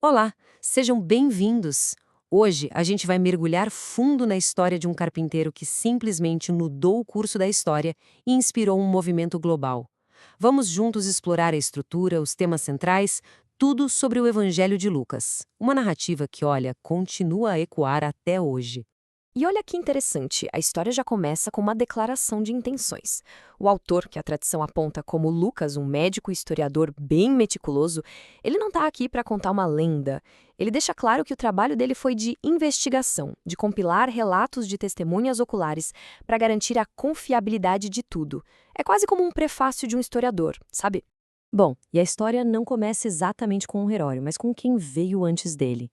Olá, sejam bem-vindos! Hoje a gente vai mergulhar fundo na história de um carpinteiro que simplesmente mudou o curso da história e inspirou um movimento global. Vamos juntos explorar a estrutura, os temas centrais, tudo sobre o Evangelho de Lucas. Uma narrativa que, olha, continua a ecoar até hoje. E olha que interessante, a história já começa com uma declaração de intenções. O autor, que a tradição aponta como Lucas, um médico e historiador bem meticuloso, ele não está aqui para contar uma lenda. Ele deixa claro que o trabalho dele foi de investigação, de compilar relatos de testemunhas oculares para garantir a confiabilidade de tudo. É quase como um prefácio de um historiador, sabe? Bom, e a história não começa exatamente com um herói, mas com quem veio antes dele.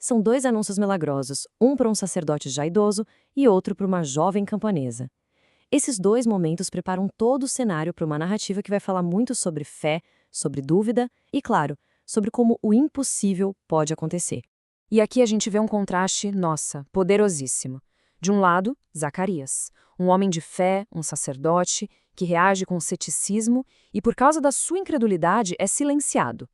São dois anúncios milagrosos, um para um sacerdote já idoso e outro para uma jovem camponesa. Esses dois momentos preparam todo o cenário para uma narrativa que vai falar muito sobre fé, sobre dúvida e, claro, sobre como o impossível pode acontecer. E aqui a gente vê um contraste, nossa, poderosíssimo. De um lado, Zacarias, um homem de fé, um sacerdote, que reage com ceticismo e, por causa da sua incredulidade, é silenciado.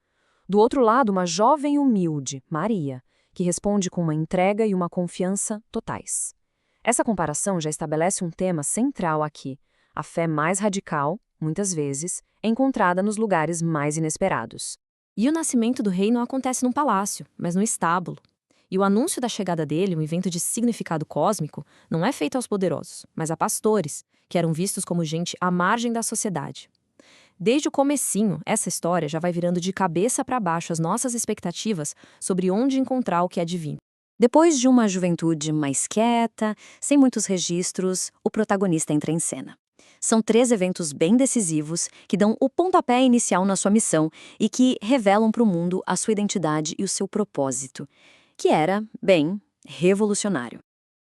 Do outro lado, uma jovem humilde, Maria, que responde com uma entrega e uma confiança totais. Essa comparação já estabelece um tema central aqui. A fé mais radical, muitas vezes, é encontrada nos lugares mais inesperados. E o nascimento do reino acontece num palácio, mas no estábulo. E o anúncio da chegada dele, um evento de significado cósmico, não é feito aos poderosos, mas a pastores, que eram vistos como gente à margem da sociedade. Desde o comecinho, essa história já vai virando de cabeça para baixo as nossas expectativas sobre onde encontrar o que é divino. Depois de uma juventude mais quieta, sem muitos registros, o protagonista entra em cena. São 3 eventos bem decisivos que dão o pontapé inicial na sua missão e que revelam para o mundo a sua identidade e o seu propósito, que era, bem, revolucionário.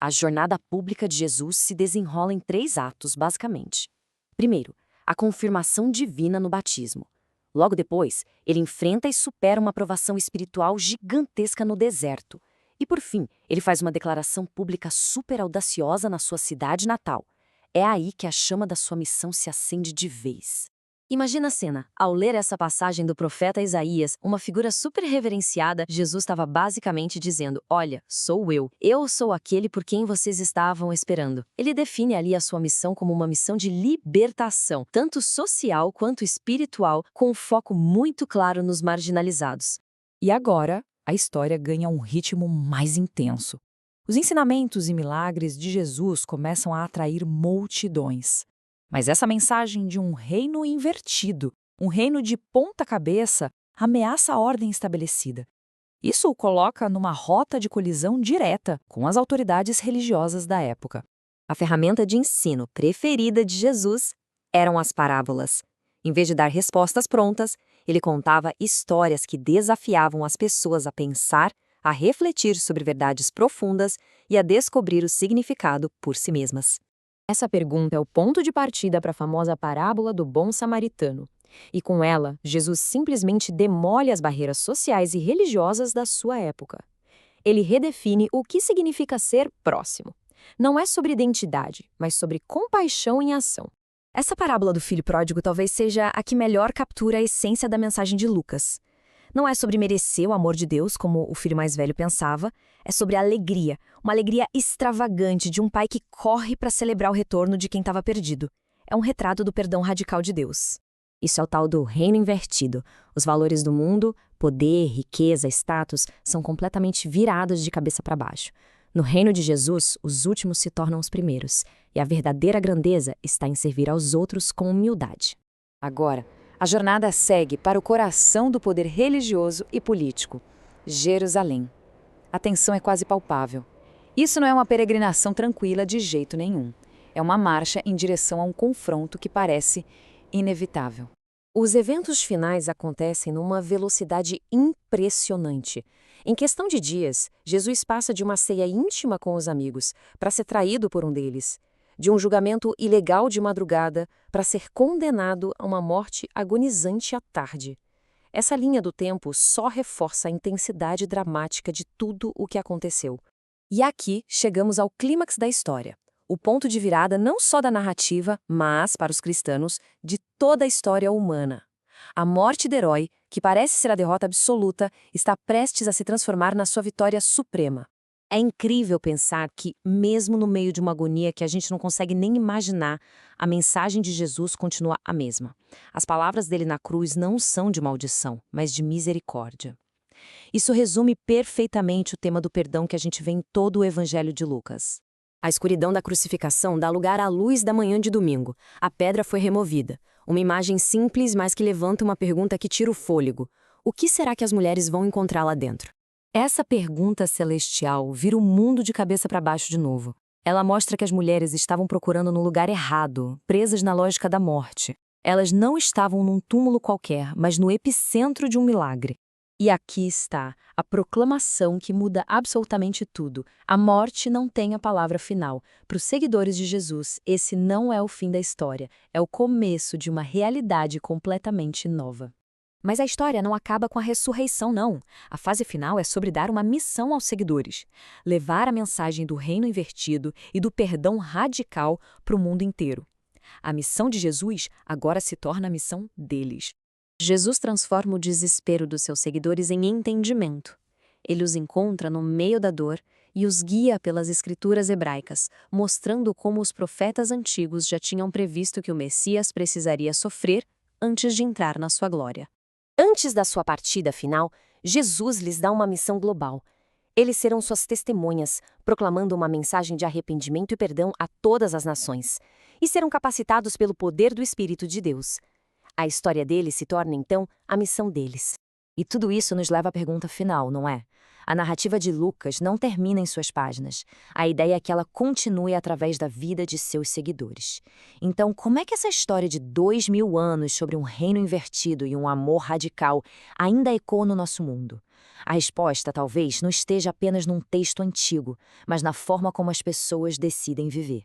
A jornada pública de Jesus se desenrola em 3 atos, basicamente. Primeiro, a confirmação divina no batismo. Logo depois, ele enfrenta e supera uma provação espiritual gigantesca no deserto. E por fim, ele faz uma declaração pública super audaciosa na sua cidade natal. É aí que a chama da sua missão se acende de vez. Imagina a cena. Ao ler essa passagem do profeta Isaías, uma figura super reverenciada, Jesus estava basicamente dizendo: olha, sou eu sou aquele por quem vocês estavam esperando. Ele define ali a sua missão como uma missão de libertação, tanto social quanto espiritual, com um foco muito claro nos marginalizados. E agora, a história ganha um ritmo mais intenso. Os ensinamentos e milagres de Jesus começam a atrair multidões. Mas essa mensagem de um reino invertido, um reino de ponta cabeça, ameaça a ordem estabelecida. Isso o coloca numa rota de colisão direta com as autoridades religiosas da época. A ferramenta de ensino preferida de Jesus eram as parábolas. Em vez de dar respostas prontas, ele contava histórias que desafiavam as pessoas a pensar, a refletir sobre verdades profundas e a descobrir o significado por si mesmas. Essa pergunta é o ponto de partida para a famosa parábola do bom samaritano. E com ela, Jesus simplesmente demole as barreiras sociais e religiosas da sua época. Ele redefine o que significa ser próximo. Não é sobre identidade, mas sobre compaixão em ação. Essa parábola do filho pródigo talvez seja a que melhor captura a essência da mensagem de Lucas. Não é sobre merecer o amor de Deus, como o filho mais velho pensava, é sobre a alegria, uma alegria extravagante de um pai que corre para celebrar o retorno de quem estava perdido. É um retrato do perdão radical de Deus. Isso é o tal do reino invertido. Os valores do mundo, poder, riqueza, status, são completamente virados de cabeça para baixo. No reino de Jesus, os últimos se tornam os primeiros, e a verdadeira grandeza está em servir aos outros com humildade. Agora, a jornada segue para o coração do poder religioso e político, Jerusalém. A tensão é quase palpável. Isso não é uma peregrinação tranquila de jeito nenhum. É uma marcha em direção a um confronto que parece inevitável. Os eventos finais acontecem numa velocidade impressionante. Em questão de dias, Jesus passa de uma ceia íntima com os amigos para ser traído por um deles, de um julgamento ilegal de madrugada para ser condenado a uma morte agonizante à tarde. Essa linha do tempo só reforça a intensidade dramática de tudo o que aconteceu. E aqui chegamos ao clímax da história. O ponto de virada não só da narrativa, mas, para os cristãos, de toda a história humana. A morte do herói, que parece ser a derrota absoluta, está prestes a se transformar na sua vitória suprema. É incrível pensar que, mesmo no meio de uma agonia que a gente não consegue nem imaginar, a mensagem de Jesus continua a mesma. As palavras dele na cruz não são de maldição, mas de misericórdia. Isso resume perfeitamente o tema do perdão que a gente vê em todo o Evangelho de Lucas. A escuridão da crucificação dá lugar à luz da manhã de domingo. A pedra foi removida. Uma imagem simples, mas que levanta uma pergunta que tira o fôlego. O que será que as mulheres vão encontrar lá dentro? Essa pergunta celestial vira o mundo de cabeça para baixo de novo. Ela mostra que as mulheres estavam procurando no lugar errado, presas na lógica da morte. Elas não estavam num túmulo qualquer, mas no epicentro de um milagre. E aqui está a proclamação que muda absolutamente tudo. A morte não tem a palavra final. Para os seguidores de Jesus, esse não é o fim da história, é o começo de uma realidade completamente nova. Mas a história não acaba com a ressurreição, não. A fase final é sobre dar uma missão aos seguidores. Levar a mensagem do reino invertido e do perdão radical para o mundo inteiro. A missão de Jesus agora se torna a missão deles. Jesus transforma o desespero dos seus seguidores em entendimento. Ele os encontra no meio da dor e os guia pelas escrituras hebraicas, mostrando como os profetas antigos já tinham previsto que o Messias precisaria sofrer antes de entrar na sua glória. Antes da sua partida final, Jesus lhes dá uma missão global. Eles serão suas testemunhas, proclamando uma mensagem de arrependimento e perdão a todas as nações, e serão capacitados pelo poder do Espírito de Deus. A história deles se torna, então, a missão deles. E tudo isso nos leva à pergunta final, não é? A narrativa de Lucas não termina em suas páginas. A ideia é que ela continue através da vida de seus seguidores. Então, como é que essa história de 2000 anos sobre um reino invertido e um amor radical ainda ecoa no nosso mundo? A resposta talvez não esteja apenas num texto antigo, mas na forma como as pessoas decidem viver.